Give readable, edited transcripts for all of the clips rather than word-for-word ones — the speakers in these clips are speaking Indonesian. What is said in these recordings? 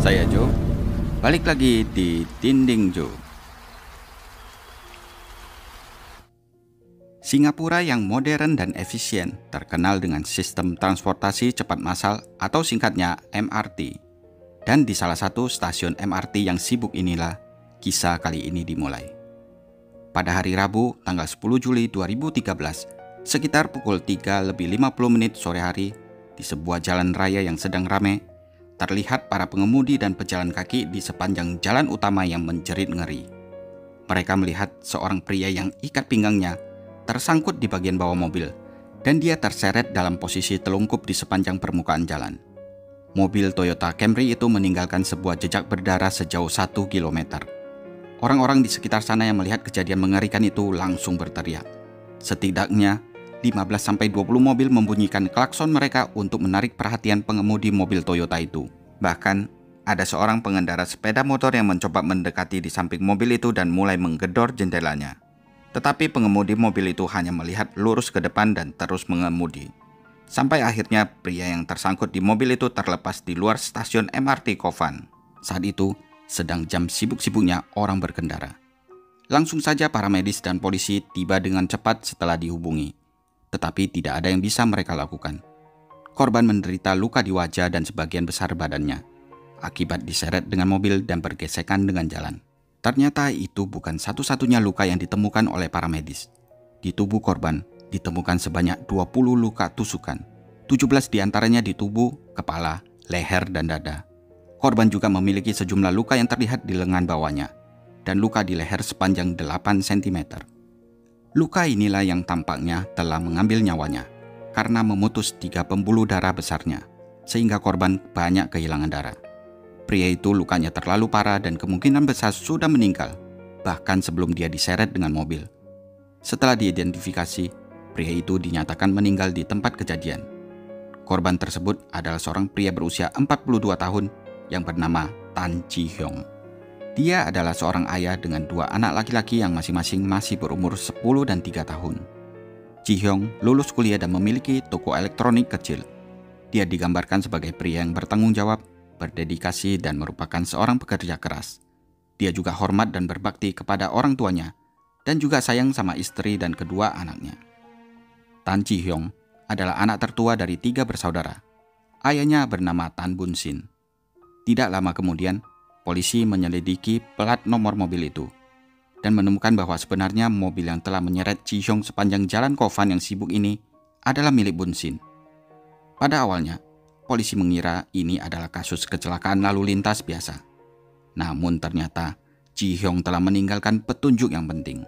Saya Joe, balik lagi di Dinding Joe. Singapura yang modern dan efisien terkenal dengan sistem transportasi cepat massal atau singkatnya MRT. Dan di salah satu stasiun MRT yang sibuk inilah kisah kali ini dimulai. Pada hari Rabu, tanggal 10 Juli 2013, sekitar pukul 3:50 sore hari, di sebuah jalan raya yang sedang ramai, terlihat para pengemudi dan pejalan kaki di sepanjang jalan utama yang menjerit ngeri. Mereka melihat seorang pria yang ikat pinggangnya tersangkut di bagian bawah mobil, dan dia terseret dalam posisi telungkup di sepanjang permukaan jalan. Mobil Toyota Camry itu meninggalkan sebuah jejak berdarah sejauh 1 km. Orang-orang di sekitar sana yang melihat kejadian mengerikan itu langsung berteriak. Setidaknya 15-20 mobil membunyikan klakson mereka untuk menarik perhatian pengemudi mobil Toyota itu. Bahkan, ada seorang pengendara sepeda motor yang mencoba mendekati di samping mobil itu dan mulai menggedor jendelanya. Tetapi pengemudi mobil itu hanya melihat lurus ke depan dan terus mengemudi. Sampai akhirnya pria yang tersangkut di mobil itu terlepas di luar stasiun MRT Kovan. Saat itu, sedang jam sibuk-sibuknya orang berkendara. Langsung saja para medis dan polisi tiba dengan cepat setelah dihubungi. Tetapi tidak ada yang bisa mereka lakukan. Korban menderita luka di wajah dan sebagian besar badannya, akibat diseret dengan mobil dan bergesekan dengan jalan. Ternyata itu bukan satu-satunya luka yang ditemukan oleh para medis. Di tubuh korban ditemukan sebanyak 20 luka tusukan. 17 diantaranya di tubuh, kepala, leher, dan dada. Korban juga memiliki sejumlah luka yang terlihat di lengan bawahnya, dan luka di leher sepanjang 8 cm. Luka inilah yang tampaknya telah mengambil nyawanya, karena memutus 3 pembuluh darah besarnya, sehingga korban banyak kehilangan darah. Pria itu lukanya terlalu parah dan kemungkinan besar sudah meninggal, bahkan sebelum dia diseret dengan mobil. Setelah diidentifikasi, pria itu dinyatakan meninggal di tempat kejadian. Korban tersebut adalah seorang pria berusia 42 tahun yang bernama Tan Ji Hyong. Dia adalah seorang ayah dengan 2 anak laki-laki yang masing-masing masih berumur 10 dan 3 tahun. Ji Hyong lulus kuliah dan memiliki toko elektronik kecil. Dia digambarkan sebagai pria yang bertanggung jawab, berdedikasi, dan merupakan seorang pekerja keras. Dia juga hormat dan berbakti kepada orang tuanya, dan juga sayang sama istri dan kedua anaknya. Tan Ji Hyong adalah anak tertua dari 3 bersaudara. Ayahnya bernama Tan Bun Sin. Tidak lama kemudian, polisi menyelidiki plat nomor mobil itu dan menemukan bahwa sebenarnya mobil yang telah menyeret Ji Hyong sepanjang jalan Kovan yang sibuk ini adalah milik Bun Sin. Pada awalnya, polisi mengira ini adalah kasus kecelakaan lalu lintas biasa. Namun ternyata Ji Hyong telah meninggalkan petunjuk yang penting.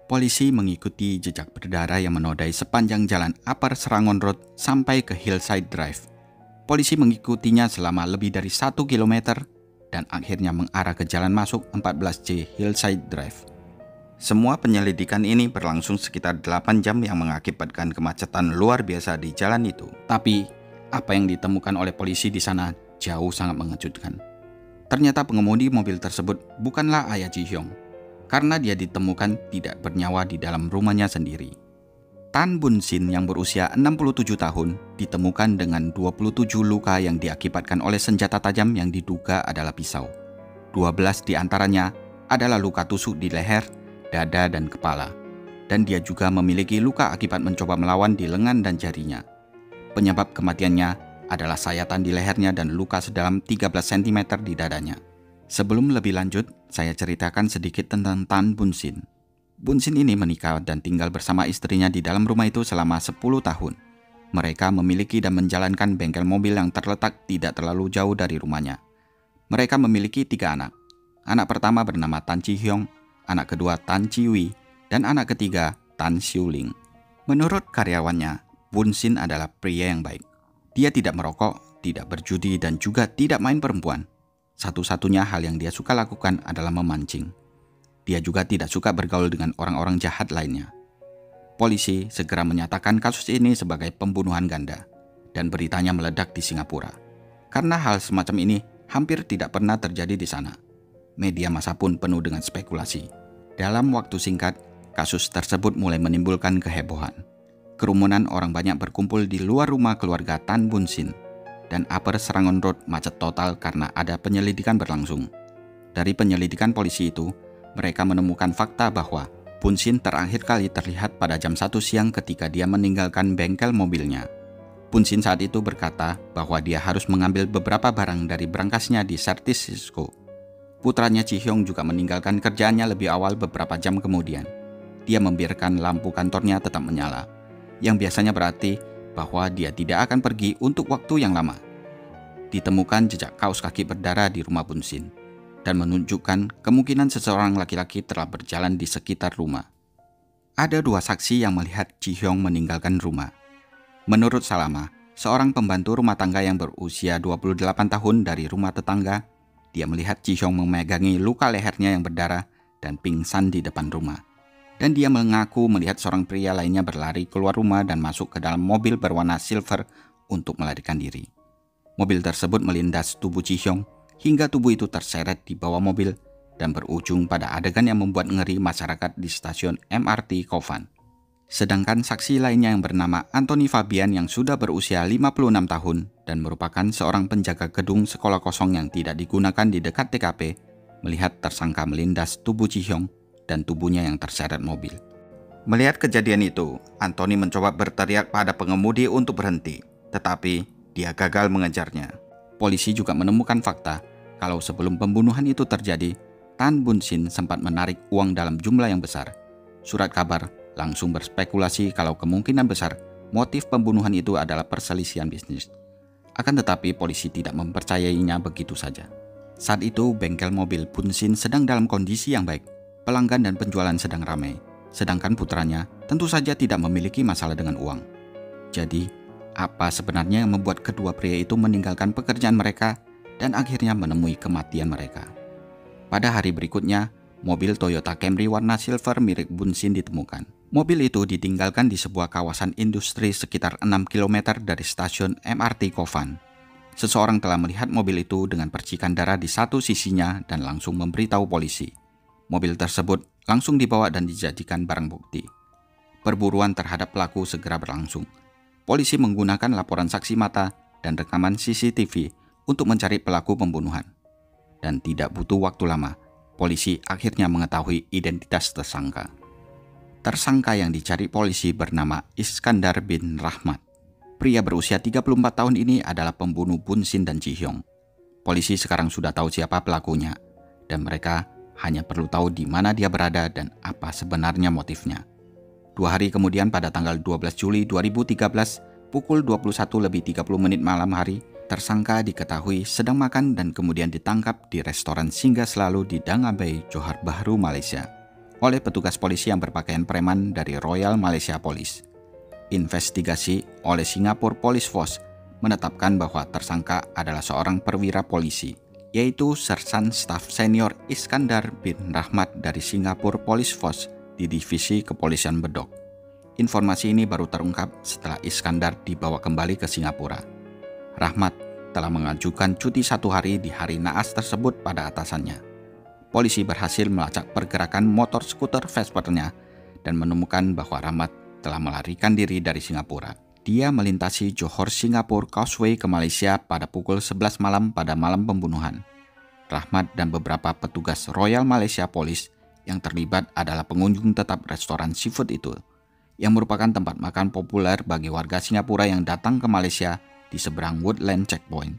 Polisi mengikuti jejak berdarah yang menodai sepanjang jalan Upper Serangoon Road sampai ke Hillside Drive. Polisi mengikutinya selama lebih dari 1 km dan akhirnya mengarah ke jalan masuk 14C Hillside Drive. Semua penyelidikan ini berlangsung sekitar 8 jam yang mengakibatkan kemacetan luar biasa di jalan itu. Tapi, apa yang ditemukan oleh polisi di sana jauh sangat mengejutkan. Ternyata pengemudi mobil tersebut bukanlah ayah Ji Hyong, karena dia ditemukan tidak bernyawa di dalam rumahnya sendiri. Tan Bun Sin yang berusia 67 tahun ditemukan dengan 27 luka yang diakibatkan oleh senjata tajam yang diduga adalah pisau. 12 diantaranya adalah luka tusuk di leher, dada, dan kepala. Dan dia juga memiliki luka akibat mencoba melawan di lengan dan jarinya. Penyebab kematiannya adalah sayatan di lehernya dan luka sedalam 13 cm di dadanya. Sebelum lebih lanjut, saya ceritakan sedikit tentang Tan Bun Sin. Bun Sin ini menikah dan tinggal bersama istrinya di dalam rumah itu selama 10 tahun. Mereka memiliki dan menjalankan bengkel mobil yang terletak tidak terlalu jauh dari rumahnya. Mereka memiliki 3 anak. Anak pertama bernama Tan Ji Hyong, anak kedua Tan Ji Wei, dan anak ketiga Tan Xiu Ling. Menurut karyawannya, Bun Sin adalah pria yang baik. Dia tidak merokok, tidak berjudi, dan juga tidak main perempuan. Satu-satunya hal yang dia suka lakukan adalah memancing. Dia juga tidak suka bergaul dengan orang-orang jahat lainnya. Polisi segera menyatakan kasus ini sebagai pembunuhan ganda, dan beritanya meledak di Singapura. Karena hal semacam ini hampir tidak pernah terjadi di sana. Media massa pun penuh dengan spekulasi. Dalam waktu singkat, kasus tersebut mulai menimbulkan kehebohan. Kerumunan orang banyak berkumpul di luar rumah keluarga Tan Bun Sin, dan Upper Serangoon Road macet total karena ada penyelidikan berlangsung. Dari penyelidikan polisi itu, mereka menemukan fakta bahwa Bun Shin terakhir kali terlihat pada jam 1 siang ketika dia meninggalkan bengkel mobilnya. Bun Shin saat itu berkata bahwa dia harus mengambil beberapa barang dari berangkasnya di servis Cisco. Putranya Ji Hyung juga meninggalkan kerjaannya lebih awal beberapa jam kemudian. Dia membiarkan lampu kantornya tetap menyala, yang biasanya berarti bahwa dia tidak akan pergi untuk waktu yang lama. Ditemukan jejak kaos kaki berdarah di rumah Bun Shin, dan menunjukkan kemungkinan seseorang laki-laki telah berjalan di sekitar rumah. Ada 2 saksi yang melihat Ji Hyung meninggalkan rumah. Menurut Salama, seorang pembantu rumah tangga yang berusia 28 tahun dari rumah tetangga, dia melihat Ji Hyung memegangi luka lehernya yang berdarah dan pingsan di depan rumah. Dan dia mengaku melihat seorang pria lainnya berlari keluar rumah dan masuk ke dalam mobil berwarna silver untuk melarikan diri. Mobil tersebut melindas tubuh Ji Hyung hingga tubuh itu terseret di bawah mobil dan berujung pada adegan yang membuat ngeri masyarakat di stasiun MRT Kovan. Sedangkan saksi lainnya yang bernama Anthony Fabian yang sudah berusia 56 tahun dan merupakan seorang penjaga gedung sekolah kosong yang tidak digunakan di dekat TKP, melihat tersangka melindas tubuh Ji Hyung dan tubuhnya yang terseret mobil. Melihat kejadian itu, Anthony mencoba berteriak pada pengemudi untuk berhenti, tetapi dia gagal mengejarnya. Polisi juga menemukan fakta kalau sebelum pembunuhan itu terjadi, Tan Bun Shin sempat menarik uang dalam jumlah yang besar. Surat kabar langsung berspekulasi kalau kemungkinan besar motif pembunuhan itu adalah perselisihan bisnis. Akan tetapi polisi tidak mempercayainya begitu saja. Saat itu bengkel mobil Bun Shin sedang dalam kondisi yang baik. Pelanggan dan penjualan sedang ramai. Sedangkan putranya tentu saja tidak memiliki masalah dengan uang. Jadi, apa sebenarnya yang membuat kedua pria itu meninggalkan pekerjaan mereka dan akhirnya menemui kematian mereka? Pada hari berikutnya, mobil Toyota Camry warna silver milik Bun Shin ditemukan. Mobil itu ditinggalkan di sebuah kawasan industri sekitar 6 km dari stasiun MRT Kovan. Seseorang telah melihat mobil itu dengan percikan darah di satu sisinya dan langsung memberitahu polisi. Mobil tersebut langsung dibawa dan dijadikan barang bukti. Perburuan terhadap pelaku segera berlangsung. Polisi menggunakan laporan saksi mata dan rekaman CCTV untuk mencari pelaku pembunuhan. Dan tidak butuh waktu lama, polisi akhirnya mengetahui identitas tersangka. Tersangka yang dicari polisi bernama Iskandar bin Rahmat. Pria berusia 34 tahun ini adalah pembunuh Bun Shin dan Ji Hyung. Polisi sekarang sudah tahu siapa pelakunya, dan mereka hanya perlu tahu di mana dia berada dan apa sebenarnya motifnya. 2 hari kemudian pada tanggal 12 Juli 2013 pukul 21:30 malam hari, tersangka diketahui sedang makan dan kemudian ditangkap di restoran singgah selalu di Danga Bay, Johor Bahru, Malaysia oleh petugas polisi yang berpakaian preman dari Royal Malaysia Police. Investigasi oleh Singapore Police Force menetapkan bahwa tersangka adalah seorang perwira polisi, yaitu Sersan Staf Senior Iskandar bin Rahmat dari Singapore Police Force di Divisi Kepolisian Bedok. Informasi ini baru terungkap setelah Iskandar dibawa kembali ke Singapura. Rahmat telah mengajukan cuti 1 hari di hari naas tersebut pada atasannya. Polisi berhasil melacak pergerakan motor skuter Vespernya dan menemukan bahwa Rahmat telah melarikan diri dari Singapura. Dia melintasi Johor Singapore Causeway ke Malaysia pada pukul 11 malam pada malam pembunuhan. Rahmat dan beberapa petugas Royal Malaysia Police yang terlibat adalah pengunjung tetap restoran seafood itu, yang merupakan tempat makan populer bagi warga Singapura yang datang ke Malaysia di seberang Woodland Checkpoint.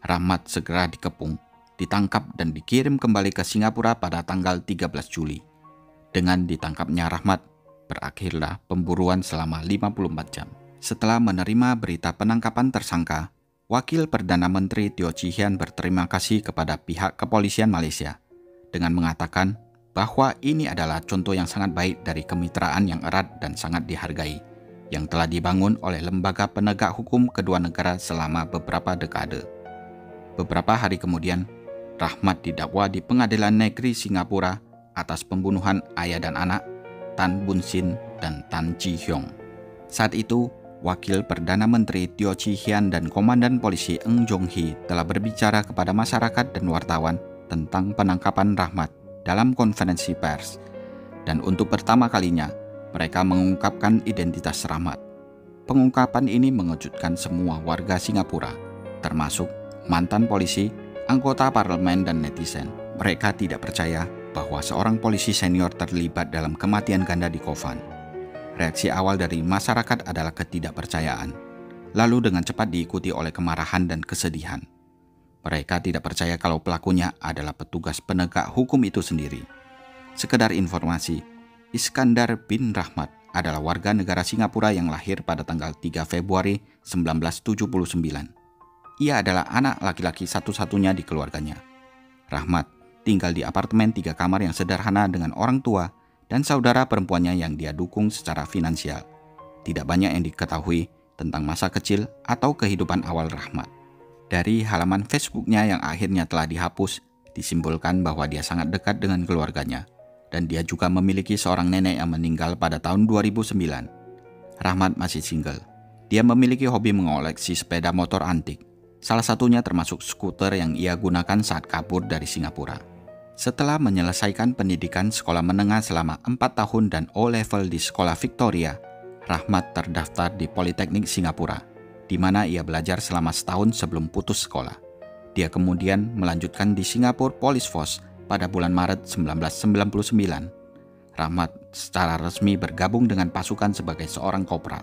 Rahmat segera dikepung, ditangkap dan dikirim kembali ke Singapura pada tanggal 13 Juli. Dengan ditangkapnya Rahmat, berakhirlah pemburuan selama 54 jam. Setelah menerima berita penangkapan tersangka, Wakil Perdana Menteri Teo Chee Hean berterima kasih kepada pihak kepolisian Malaysia dengan mengatakan bahwa ini adalah contoh yang sangat baik dari kemitraan yang erat dan sangat dihargai yang telah dibangun oleh lembaga penegak hukum kedua negara selama beberapa dekade. Beberapa hari kemudian, Rahmat didakwa di Pengadilan Negeri Singapura atas pembunuhan ayah dan anak, Tan Bun Shin dan Tan Ji Hyung. Saat itu, Wakil Perdana Menteri Teo Chee Hean dan Komandan Polisi Eng Jong Hee telah berbicara kepada masyarakat dan wartawan tentang penangkapan Rahmat dalam konferensi pers, dan untuk pertama kalinya mereka mengungkapkan identitas Rahmat. Pengungkapan ini mengejutkan semua warga Singapura. termasuk mantan polisi, anggota parlemen, dan netizen. Mereka tidak percaya bahwa seorang polisi senior terlibat dalam kematian ganda di Kovan. Reaksi awal dari masyarakat adalah ketidakpercayaan, lalu dengan cepat diikuti oleh kemarahan dan kesedihan. Mereka tidak percaya kalau pelakunya adalah petugas penegak hukum itu sendiri. Sekedar informasi, Iskandar bin Rahmat adalah warga negara Singapura yang lahir pada tanggal 3 Februari 1979. Ia adalah anak laki-laki satu-satunya di keluarganya. Rahmat tinggal di apartemen 3 kamar yang sederhana dengan orang tua dan saudara perempuannya yang dia dukung secara finansial. Tidak banyak yang diketahui tentang masa kecil atau kehidupan awal Rahmat. Dari halaman Facebooknya yang akhirnya telah dihapus, disimpulkan bahwa dia sangat dekat dengan keluarganya, dan dia juga memiliki seorang nenek yang meninggal pada tahun 2009. Rahmat masih single. Dia memiliki hobi mengoleksi sepeda motor antik, salah satunya termasuk skuter yang ia gunakan saat kabur dari Singapura. Setelah menyelesaikan pendidikan sekolah menengah selama 4 tahun dan O-level di sekolah Victoria, Rahmat terdaftar di Politeknik Singapura, di mana ia belajar selama setahun sebelum putus sekolah. Dia kemudian melanjutkan di Singapore Police Force pada bulan Maret 1999. Rahmat secara resmi bergabung dengan pasukan sebagai seorang kopral.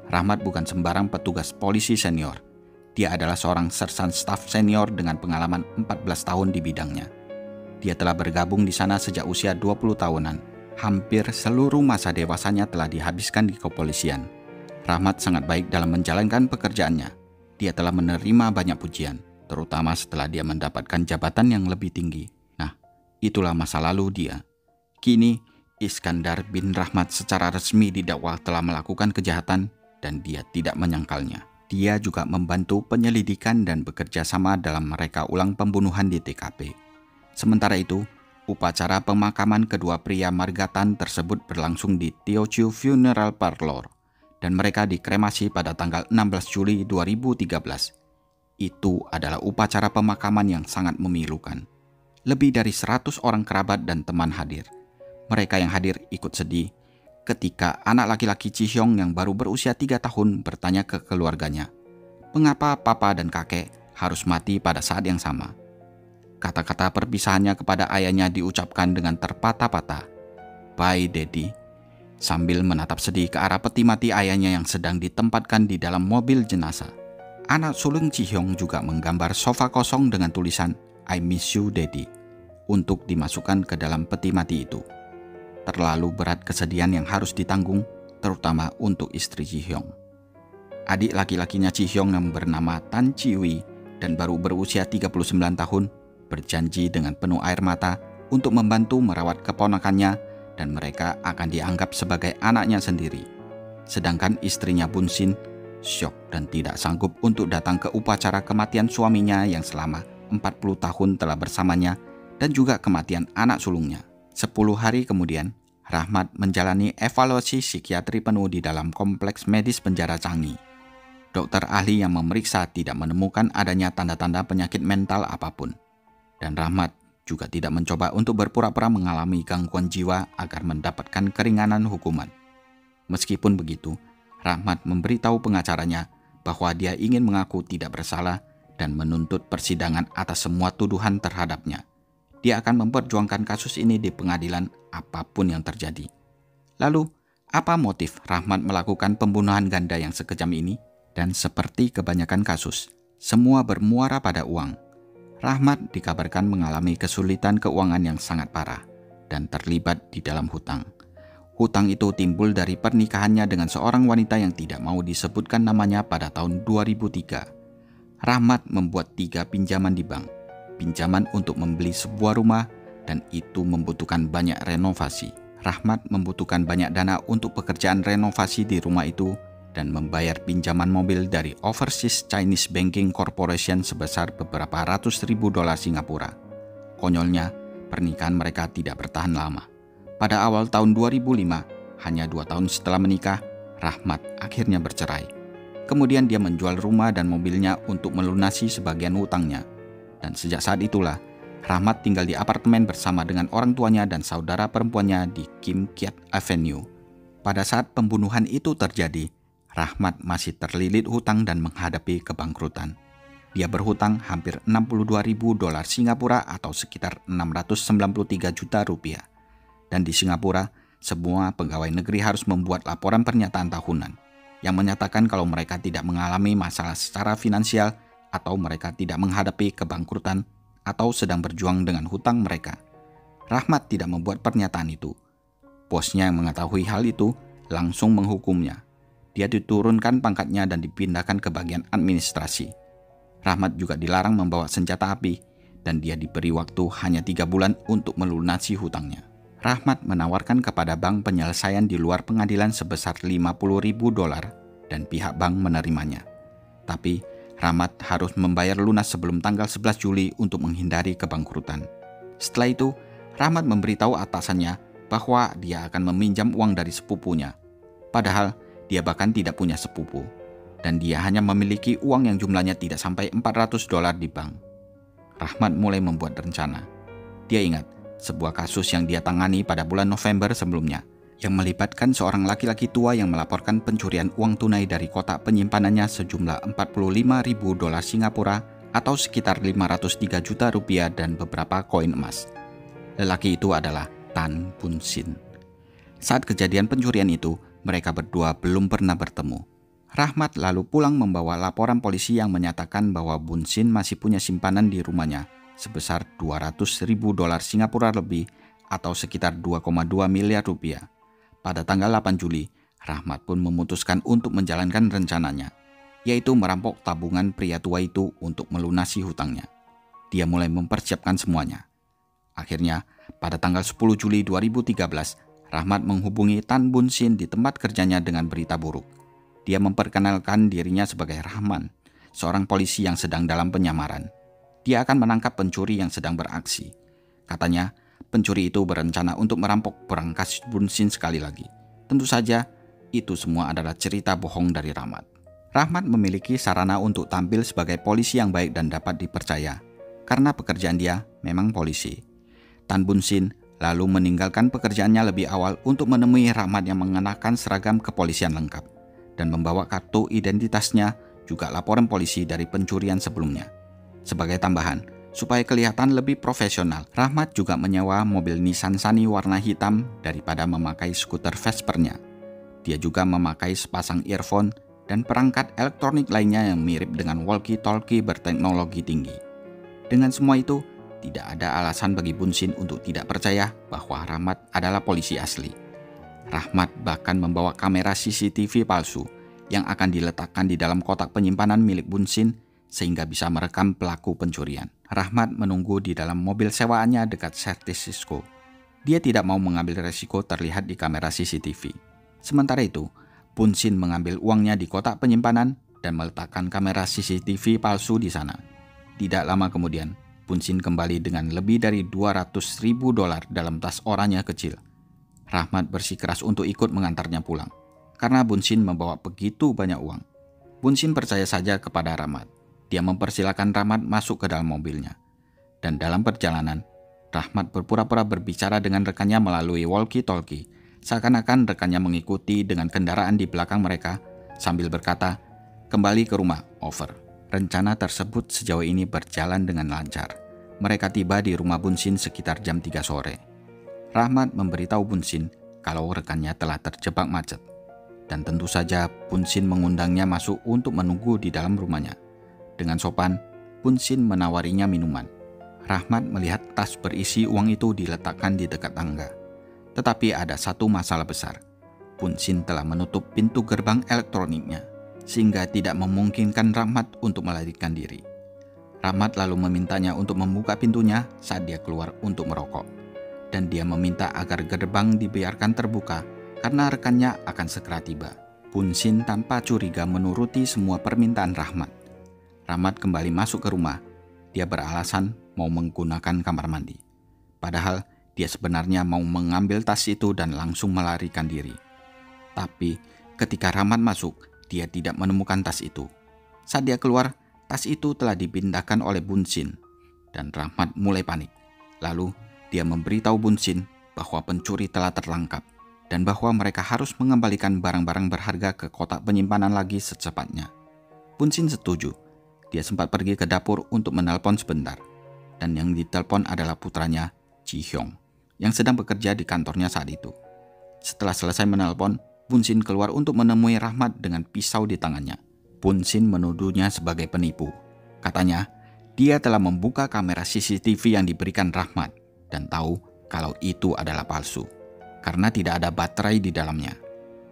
Rahmat bukan sembarang petugas polisi senior. Dia adalah seorang sersan staf senior dengan pengalaman 14 tahun di bidangnya. Dia telah bergabung di sana sejak usia 20 tahunan. Hampir seluruh masa dewasanya telah dihabiskan di kepolisian. Rahmat sangat baik dalam menjalankan pekerjaannya. Dia telah menerima banyak pujian, terutama setelah dia mendapatkan jabatan yang lebih tinggi. Nah, itulah masa lalu dia. Kini, Iskandar bin Rahmat secara resmi didakwa telah melakukan kejahatan dan dia tidak menyangkalnya. Dia juga membantu penyelidikan dan bekerja sama dalam mereka ulang pembunuhan di TKP. Sementara itu, upacara pemakaman kedua pria Margatan tersebut berlangsung di Teochew Funeral Parlour, dan mereka dikremasi pada tanggal 16 Juli 2013. Itu adalah upacara pemakaman yang sangat memilukan. Lebih dari 100 orang kerabat dan teman hadir. Mereka yang hadir ikut sedih ketika anak laki-laki Chi Hyong yang baru berusia 3 tahun bertanya ke keluarganya, mengapa papa dan kakek harus mati pada saat yang sama. Kata-kata perpisahannya kepada ayahnya diucapkan dengan terpatah-patah. Bye Daddy. Sambil menatap sedih ke arah peti mati ayahnya yang sedang ditempatkan di dalam mobil jenazah. Anak sulung Chi Hyong juga menggambar sofa kosong dengan tulisan I miss you Daddy untuk dimasukkan ke dalam peti mati itu. Terlalu berat kesedihan yang harus ditanggung, terutama untuk istri Chi Hyong. Adik laki-lakinya Chi Hyong yang bernama Tan Chi Wi dan baru berusia 39 tahun berjanji dengan penuh air mata untuk membantu merawat keponakannya dan mereka akan dianggap sebagai anaknya sendiri. Sedangkan istrinya Bun Sin syok dan tidak sanggup untuk datang ke upacara kematian suaminya yang selama 40 tahun telah bersamanya dan juga kematian anak sulungnya. 10 hari kemudian, Rahmat menjalani evaluasi psikiatri penuh di dalam kompleks medis penjara Changi. Dokter ahli yang memeriksa tidak menemukan adanya tanda-tanda penyakit mental apapun. Dan Rahmat juga tidak mencoba untuk berpura-pura mengalami gangguan jiwa agar mendapatkan keringanan hukuman. Meskipun begitu, Rahmat memberitahu pengacaranya bahwa dia ingin mengaku tidak bersalah dan menuntut persidangan atas semua tuduhan terhadapnya. Dia akan memperjuangkan kasus ini di pengadilan apapun yang terjadi. Lalu, apa motif Rahmat melakukan pembunuhan ganda yang sekejam ini? Dan seperti kebanyakan kasus, semua bermuara pada uang. Rahmat dikabarkan mengalami kesulitan keuangan yang sangat parah dan terlibat di dalam hutang. Hutang itu timbul dari pernikahannya dengan seorang wanita yang tidak mau disebutkan namanya pada tahun 2003. Rahmat membuat 3 pinjaman di bank. Pinjaman untuk membeli sebuah rumah dan itu membutuhkan banyak renovasi. Rahmat membutuhkan banyak dana untuk pekerjaan renovasi di rumah itu dan membayar pinjaman mobil dari Overseas Chinese Banking Corporation sebesar beberapa ratus ribu dolar Singapura. Konyolnya, pernikahan mereka tidak bertahan lama. Pada awal tahun 2005, hanya 2 tahun setelah menikah, Rahmat akhirnya bercerai. Kemudian dia menjual rumah dan mobilnya untuk melunasi sebagian hutangnya. Dan sejak saat itulah, Rahmat tinggal di apartemen bersama dengan orang tuanya dan saudara perempuannya di Kim Kiat Avenue. Pada saat pembunuhan itu terjadi, Rahmat masih terlilit hutang dan menghadapi kebangkrutan. Dia berhutang hampir 62.000 dolar Singapura atau sekitar 693 juta rupiah. Dan di Singapura, semua pegawai negeri harus membuat laporan pernyataan tahunan yang menyatakan kalau mereka tidak mengalami masalah secara finansial atau mereka tidak menghadapi kebangkrutan atau sedang berjuang dengan hutang mereka. Rahmat tidak membuat pernyataan itu. Bosnya yang mengetahui hal itu langsung menghukumnya. Dia diturunkan pangkatnya dan dipindahkan ke bagian administrasi. Rahmat juga dilarang membawa senjata api dan dia diberi waktu hanya 3 bulan untuk melunasi hutangnya. Rahmat menawarkan kepada bank penyelesaian di luar pengadilan sebesar 50.000 dolar dan pihak bank menerimanya. Tapi Rahmat harus membayar lunas sebelum tanggal 11 Juli untuk menghindari kebangkrutan. Setelah itu, Rahmat memberitahu atasannya bahwa dia akan meminjam uang dari sepupunya. Padahal dia bahkan tidak punya sepupu. Dan dia hanya memiliki uang yang jumlahnya tidak sampai 400 dolar di bank. Rahmat mulai membuat rencana. Dia ingat sebuah kasus yang dia tangani pada bulan November sebelumnya, yang melibatkan seorang laki-laki tua yang melaporkan pencurian uang tunai dari kotak penyimpanannya sejumlah 45.000 dolar Singapura atau sekitar 503 juta rupiah dan beberapa koin emas. Lelaki itu adalah Tan Bun Sin. Saat kejadian pencurian itu, mereka berdua belum pernah bertemu. Rahmat lalu pulang membawa laporan polisi yang menyatakan bahwa Bun Sin masih punya simpanan di rumahnya sebesar 200.000 dolar Singapura lebih atau sekitar 2,2 miliar rupiah. Pada tanggal 8 Juli, Rahmat pun memutuskan untuk menjalankan rencananya, yaitu merampok tabungan pria tua itu untuk melunasi hutangnya. Dia mulai mempersiapkan semuanya. Akhirnya, pada tanggal 10 Juli 2013, Rahmat menghubungi Tan Bun Sin di tempat kerjanya dengan berita buruk. Dia memperkenalkan dirinya sebagai Rahman, seorang polisi yang sedang dalam penyamaran. Dia akan menangkap pencuri yang sedang beraksi. Katanya, pencuri itu berencana untuk merampok berangkas Bun Sin sekali lagi. Tentu saja, itu semua adalah cerita bohong dari Rahmat. Rahmat memiliki sarana untuk tampil sebagai polisi yang baik dan dapat dipercaya, karena pekerjaan dia memang polisi. Tan Bun Sin lalu meninggalkan pekerjaannya lebih awal untuk menemui Rahmat yang mengenakan seragam kepolisian lengkap dan membawa kartu identitasnya juga laporan polisi dari pencurian sebelumnya. Sebagai tambahan, supaya kelihatan lebih profesional, Rahmat juga menyewa mobil Nissan Sunny warna hitam daripada memakai skuter Vespernya. Dia juga memakai sepasang earphone dan perangkat elektronik lainnya yang mirip dengan walkie-talkie berteknologi tinggi. Dengan semua itu, tidak ada alasan bagi Bun Sin untuk tidak percaya bahwa Rahmat adalah polisi asli. Rahmat bahkan membawa kamera CCTV palsu yang akan diletakkan di dalam kotak penyimpanan milik Bun Sin sehingga bisa merekam pelaku pencurian. Rahmat menunggu di dalam mobil sewaannya dekat Certis Cisco. Dia tidak mau mengambil resiko terlihat di kamera CCTV. Sementara itu, Bun Sin mengambil uangnya di kotak penyimpanan dan meletakkan kamera CCTV palsu di sana. Tidak lama kemudian, Bun Sin kembali dengan lebih dari 200.000 dolar dalam tas oranye kecil. Rahmat bersikeras untuk ikut mengantarnya pulang, karena Bun Sin membawa begitu banyak uang. Bun Sin percaya saja kepada Rahmat. Dia mempersilakan Rahmat masuk ke dalam mobilnya. Dan dalam perjalanan, Rahmat berpura-pura berbicara dengan rekannya melalui walkie-talkie, seakan-akan rekannya mengikuti dengan kendaraan di belakang mereka sambil berkata, "Kembali ke rumah, over." Rencana tersebut sejauh ini berjalan dengan lancar. Mereka tiba di rumah Bun Sin sekitar jam 3 sore. Rahmat memberitahu Bun Sin kalau rekannya telah terjebak macet. Dan tentu saja Bun Sin mengundangnya masuk untuk menunggu di dalam rumahnya. Dengan sopan, Bun Sin menawarinya minuman. Rahmat melihat tas berisi uang itu diletakkan di dekat tangga. Tetapi ada satu masalah besar. Bun Sin telah menutup pintu gerbang elektroniknya, sehingga tidak memungkinkan Rahmat untuk melarikan diri. Rahmat lalu memintanya untuk membuka pintunya saat dia keluar untuk merokok. Dan dia meminta agar gerbang dibiarkan terbuka karena rekannya akan segera tiba. Bun Sin tanpa curiga menuruti semua permintaan Rahmat. Rahmat kembali masuk ke rumah. Dia beralasan mau menggunakan kamar mandi. Padahal dia sebenarnya mau mengambil tas itu dan langsung melarikan diri. Tapi ketika Rahmat masuk, dia tidak menemukan tas itu. Saat dia keluar, tas itu telah dipindahkan oleh Bun Sin, dan Rahmat mulai panik. Lalu, dia memberitahu Bun Sin bahwa pencuri telah tertangkap, dan bahwa mereka harus mengembalikan barang-barang berharga ke kotak penyimpanan lagi secepatnya. Bun Sin setuju, dia sempat pergi ke dapur untuk menelpon sebentar. Dan yang ditelepon adalah putranya, Ji Hyung, yang sedang bekerja di kantornya saat itu. Setelah selesai menelpon, Bun Sin keluar untuk menemui Rahmat dengan pisau di tangannya. Bun Sin menuduhnya sebagai penipu. Katanya, dia telah membuka kamera CCTV yang diberikan Rahmat dan tahu kalau itu adalah palsu, karena tidak ada baterai di dalamnya.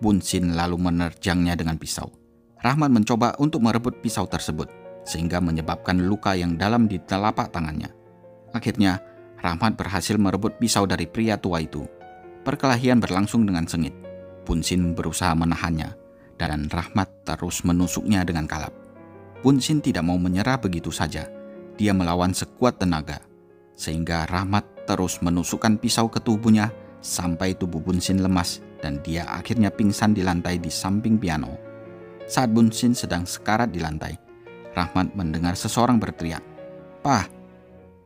Bun Sin lalu menerjangnya dengan pisau. Rahmat mencoba untuk merebut pisau tersebut, sehingga menyebabkan luka yang dalam di telapak tangannya. Akhirnya, Rahmat berhasil merebut pisau dari pria tua itu. Perkelahian berlangsung dengan sengit. Bun Sin berusaha menahannya, dan Rahmat terus menusuknya dengan kalap. Bun Sin tidak mau menyerah begitu saja. Dia melawan sekuat tenaga, sehingga Rahmat terus menusukkan pisau ke tubuhnya sampai tubuh Bun Sin lemas dan dia akhirnya pingsan di lantai di samping piano. Saat Bun Sin sedang sekarat di lantai, Rahmat mendengar seseorang berteriak, "Pah!"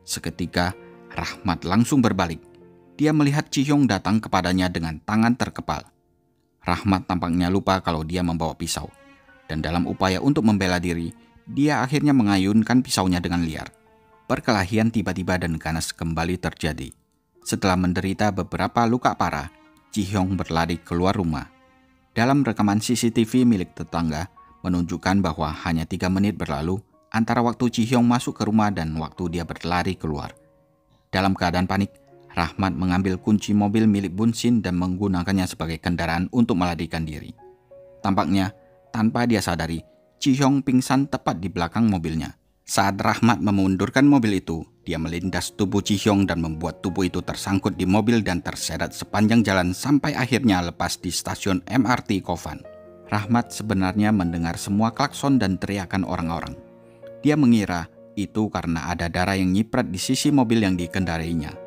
Seketika, Rahmat langsung berbalik. Dia melihat Ji Hyung datang kepadanya dengan tangan terkepal. Rahmat tampaknya lupa kalau dia membawa pisau. Dan dalam upaya untuk membela diri, dia akhirnya mengayunkan pisaunya dengan liar. Perkelahian tiba-tiba dan ganas kembali terjadi. Setelah menderita beberapa luka parah, Ji Hyung berlari keluar rumah. Dalam rekaman CCTV milik tetangga, menunjukkan bahwa hanya 3 menit berlalu antara waktu Ji Hyung masuk ke rumah dan waktu dia berlari keluar. Dalam keadaan panik, Rahmat mengambil kunci mobil milik Bun Sin dan menggunakannya sebagai kendaraan untuk melarikan diri. Tampaknya, tanpa dia sadari, Ji Hyung pingsan tepat di belakang mobilnya. Saat Rahmat memundurkan mobil itu, dia melindas tubuh Ji Hyung dan membuat tubuh itu tersangkut di mobil dan terseret sepanjang jalan sampai akhirnya lepas di stasiun MRT Kovan. Rahmat sebenarnya mendengar semua klakson dan teriakan orang-orang. Dia mengira itu karena ada darah yang nyiprat di sisi mobil yang dikendarainya.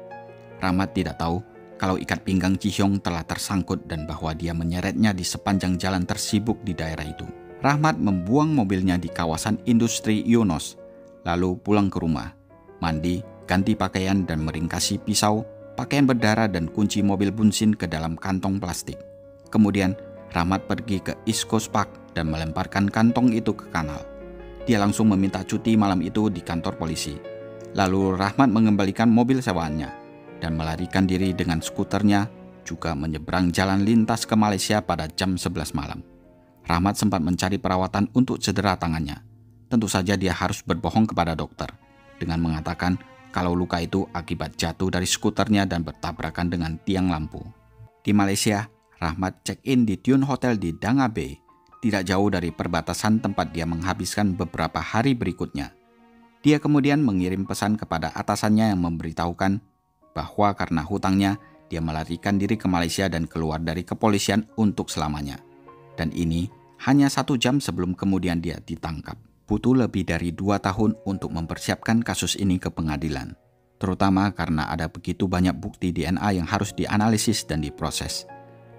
Rahmat tidak tahu kalau ikat pinggang Ji Hyung telah tersangkut dan bahwa dia menyeretnya di sepanjang jalan tersibuk di daerah itu. Rahmat membuang mobilnya di kawasan industri Eunos, lalu pulang ke rumah, mandi, ganti pakaian dan meringkasi pisau, pakaian berdarah dan kunci mobil Bun Sin ke dalam kantong plastik. Kemudian Rahmat pergi ke East Coast Park dan melemparkan kantong itu ke kanal. Dia langsung meminta cuti malam itu di kantor polisi. Lalu Rahmat mengembalikan mobil sewaannya dan melarikan diri dengan skuternya, juga menyeberang jalan lintas ke Malaysia pada jam 11 malam. Rahmat sempat mencari perawatan untuk cedera tangannya. Tentu saja dia harus berbohong kepada dokter dengan mengatakan kalau luka itu akibat jatuh dari skuternya dan bertabrakan dengan tiang lampu. Di Malaysia, Rahmat check-in di Tune Hotel di Danga Bay, tidak jauh dari perbatasan tempat dia menghabiskan beberapa hari berikutnya. Dia kemudian mengirim pesan kepada atasannya yang memberitahukan bahwa karena hutangnya, dia melarikan diri ke Malaysia dan keluar dari kepolisian untuk selamanya. Dan ini hanya 1 jam sebelum kemudian dia ditangkap. Butuh lebih dari 2 tahun untuk mempersiapkan kasus ini ke pengadilan, terutama karena ada begitu banyak bukti DNA yang harus dianalisis dan diproses.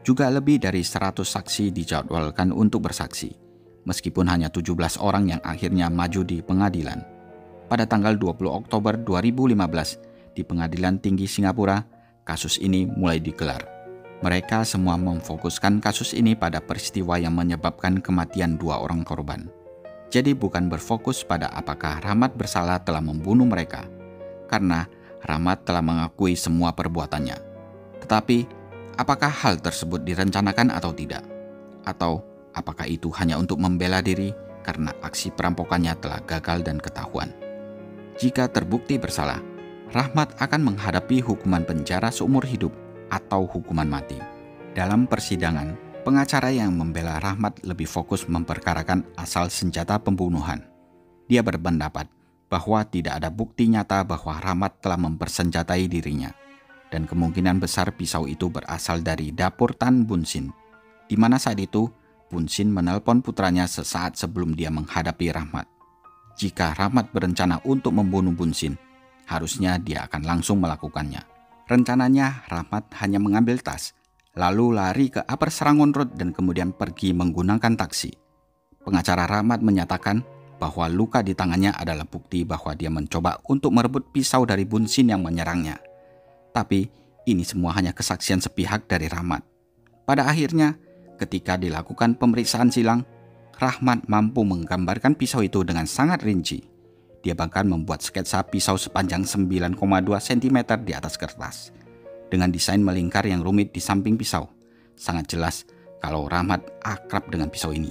Juga lebih dari 100 saksi dijadwalkan untuk bersaksi, meskipun hanya 17 orang yang akhirnya maju di pengadilan. Pada tanggal 20 Oktober 2015, di Pengadilan Tinggi Singapura, kasus ini mulai digelar. Mereka semua memfokuskan kasus ini pada peristiwa yang menyebabkan kematian 2 orang korban. Jadi bukan berfokus pada apakah Rahmat bersalah telah membunuh mereka, karena Rahmat telah mengakui semua perbuatannya. Tetapi, apakah hal tersebut direncanakan atau tidak? Atau apakah itu hanya untuk membela diri karena aksi perampokannya telah gagal dan ketahuan? Jika terbukti bersalah, Rahmat akan menghadapi hukuman penjara seumur hidup atau hukuman mati. Dalam persidangan, pengacara yang membela Rahmat lebih fokus memperkarakan asal senjata pembunuhan. Dia berpendapat bahwa tidak ada bukti nyata bahwa Rahmat telah mempersenjatai dirinya, dan kemungkinan besar pisau itu berasal dari dapur Tan Bun Sin, di mana saat itu Bun Sin menelpon putranya sesaat sebelum dia menghadapi Rahmat. Jika Rahmat berencana untuk membunuh Bun Sin, harusnya dia akan langsung melakukannya. Rencananya Rahmat hanya mengambil tas, lalu lari ke Upper Serangoon Road dan kemudian pergi menggunakan taksi. Pengacara Rahmat menyatakan bahwa luka di tangannya adalah bukti bahwa dia mencoba untuk merebut pisau dari Bun Sin yang menyerangnya. Tapi ini semua hanya kesaksian sepihak dari Rahmat. Pada akhirnya, ketika dilakukan pemeriksaan silang, Rahmat mampu menggambarkan pisau itu dengan sangat rinci. Dia bahkan membuat sketsa pisau sepanjang 9,2 cm di atas kertas, dengan desain melingkar yang rumit di samping pisau. Sangat jelas kalau Rahmat akrab dengan pisau ini.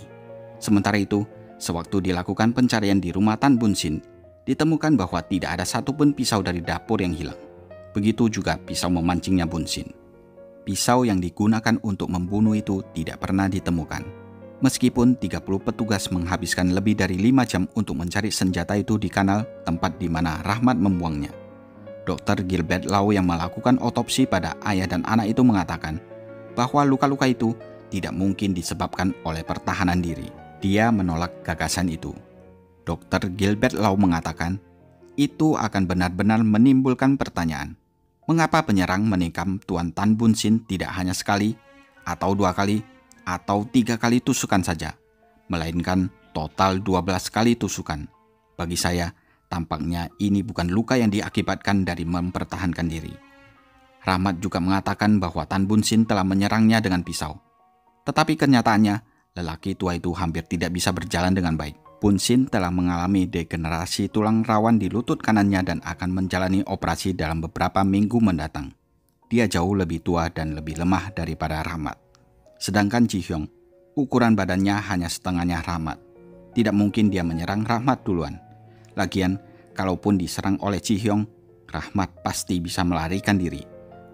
Sementara itu, sewaktu dilakukan pencarian di rumah Tan Bun Sin, ditemukan bahwa tidak ada satupun pisau dari dapur yang hilang. Begitu juga pisau memancingnya Bun Sin. Pisau yang digunakan untuk membunuh itu tidak pernah ditemukan. Meskipun 30 petugas menghabiskan lebih dari 5 jam untuk mencari senjata itu di kanal tempat di mana Rahmat membuangnya. Dr. Gilbert Lau yang melakukan otopsi pada ayah dan anak itu mengatakan bahwa luka-luka itu tidak mungkin disebabkan oleh pertahanan diri. Dia menolak gagasan itu. Dr. Gilbert Lau mengatakan itu akan benar-benar menimbulkan pertanyaan. Mengapa penyerang menikam Tuan Tan Bun Sin tidak hanya sekali, atau 2 kali, atau 3 kali tusukan saja, melainkan total 12 kali tusukan? Bagi saya, tampaknya ini bukan luka yang diakibatkan dari mempertahankan diri. Rahmat juga mengatakan bahwa Tan Bun Sin telah menyerangnya dengan pisau. Tetapi kenyataannya, lelaki tua itu hampir tidak bisa berjalan dengan baik. Bun Sin telah mengalami degenerasi tulang rawan di lutut kanannya dan akan menjalani operasi dalam beberapa minggu mendatang. Dia jauh lebih tua dan lebih lemah daripada Rahmat. Sedangkan Ji Hyong, ukuran badannya hanya setengahnya Rahmat. Tidak mungkin dia menyerang Rahmat duluan. Lagian, kalaupun diserang oleh Ji Hyong, Rahmat pasti bisa melarikan diri.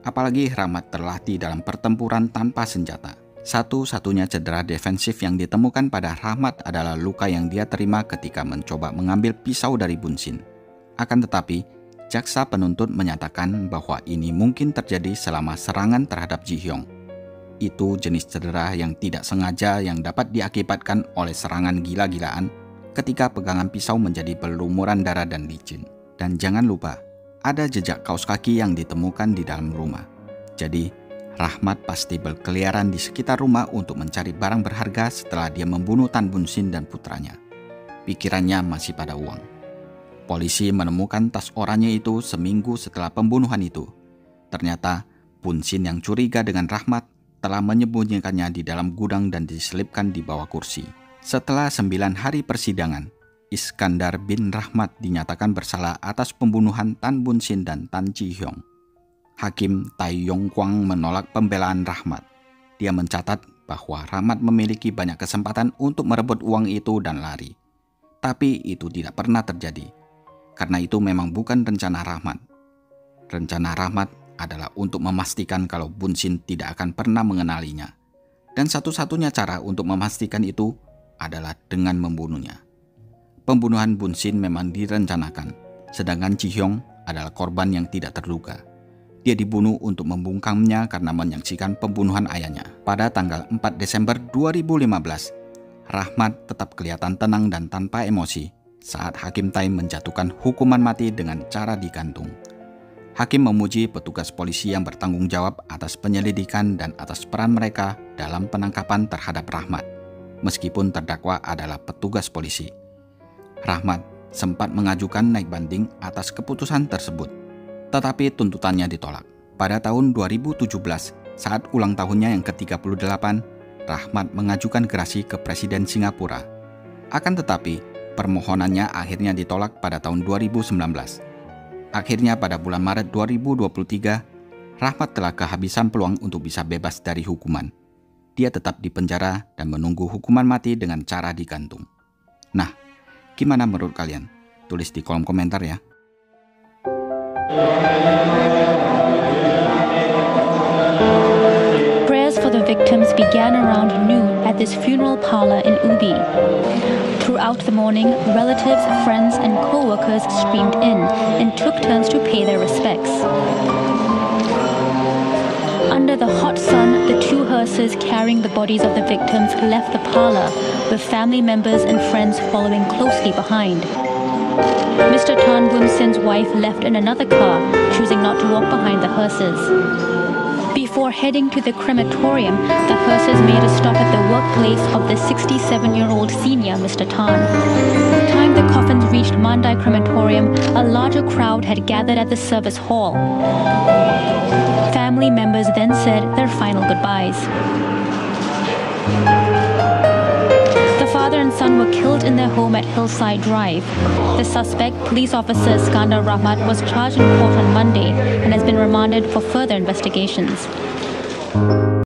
Apalagi Rahmat terlatih dalam pertempuran tanpa senjata. Satu-satunya cedera defensif yang ditemukan pada Rahmat adalah luka yang dia terima ketika mencoba mengambil pisau dari Bun Sin. Akan tetapi, jaksa penuntut menyatakan bahwa ini mungkin terjadi selama serangan terhadap Ji Hyong. Itu jenis cedera yang tidak sengaja yang dapat diakibatkan oleh serangan gila-gilaan ketika pegangan pisau menjadi berlumuran darah dan licin. Dan jangan lupa, ada jejak kaos kaki yang ditemukan di dalam rumah. Jadi, Rahmat pasti berkeliaran di sekitar rumah untuk mencari barang berharga setelah dia membunuh Tan Bun Sin dan putranya. Pikirannya masih pada uang. Polisi menemukan tas oranye itu seminggu setelah pembunuhan itu. Ternyata, Bun Sin yang curiga dengan Rahmat telah menyembunyikannya di dalam gudang dan diselipkan di bawah kursi. Setelah 9 hari persidangan, Iskandar bin Rahmat dinyatakan bersalah atas pembunuhan Tan Bun Sin dan Tan Ji Hyong. Hakim Tai Yong Kwang menolak pembelaan Rahmat. Dia mencatat bahwa Rahmat memiliki banyak kesempatan untuk merebut uang itu dan lari. Tapi itu tidak pernah terjadi. Karena itu memang bukan rencana Rahmat. Rencana Rahmat adalah untuk memastikan kalau Bun Sin tidak akan pernah mengenalinya. Dan satu-satunya cara untuk memastikan itu adalah dengan membunuhnya. Pembunuhan Bun Sin memang direncanakan, sedangkan Ji Hyong adalah korban yang tidak terduga. Dia dibunuh untuk membungkamnya karena menyaksikan pembunuhan ayahnya. Pada tanggal 4 Desember 2015, Rahmat tetap kelihatan tenang dan tanpa emosi saat Hakim Tai menjatuhkan hukuman mati dengan cara digantung. Hakim memuji petugas polisi yang bertanggung jawab atas penyelidikan dan atas peran mereka dalam penangkapan terhadap Rahmat, meskipun terdakwa adalah petugas polisi. Rahmat sempat mengajukan naik banding atas keputusan tersebut, tetapi tuntutannya ditolak. Pada tahun 2017, saat ulang tahunnya yang ke-38, Rahmat mengajukan gerasi ke Presiden Singapura. Akan tetapi, permohonannya akhirnya ditolak pada tahun 2019. Akhirnya pada bulan Maret 2023, Rahmat telah kehabisan peluang untuk bisa bebas dari hukuman. Dia tetap di penjara dan menunggu hukuman mati dengan cara digantung. Nah, gimana menurut kalian? Tulis di kolom komentar ya. Prayers for the victims began around noon at this funeral parlor in Ubi. Throughout the morning, relatives, friends, and co-workers streamed in and took turns to pay their respects. Under the hot sun, the 2 hearses carrying the bodies of the victims left the parlor, with family members and friends following closely behind. Mr. Tan Bun Sin's wife left in another car, choosing not to walk behind the hearses. Before heading to the crematorium, the hearses made a stop at the workplace of the 67-year-old senior Mr. Tan. By the time the coffins reached Mandai Crematorium, a larger crowd had gathered at the service hall. Family members then said their final goodbyes. The father and son were killed in their home at Hillside Drive. The suspect, police officer Iskandar Rahmat, was charged in court on Monday and has been remanded for further investigations.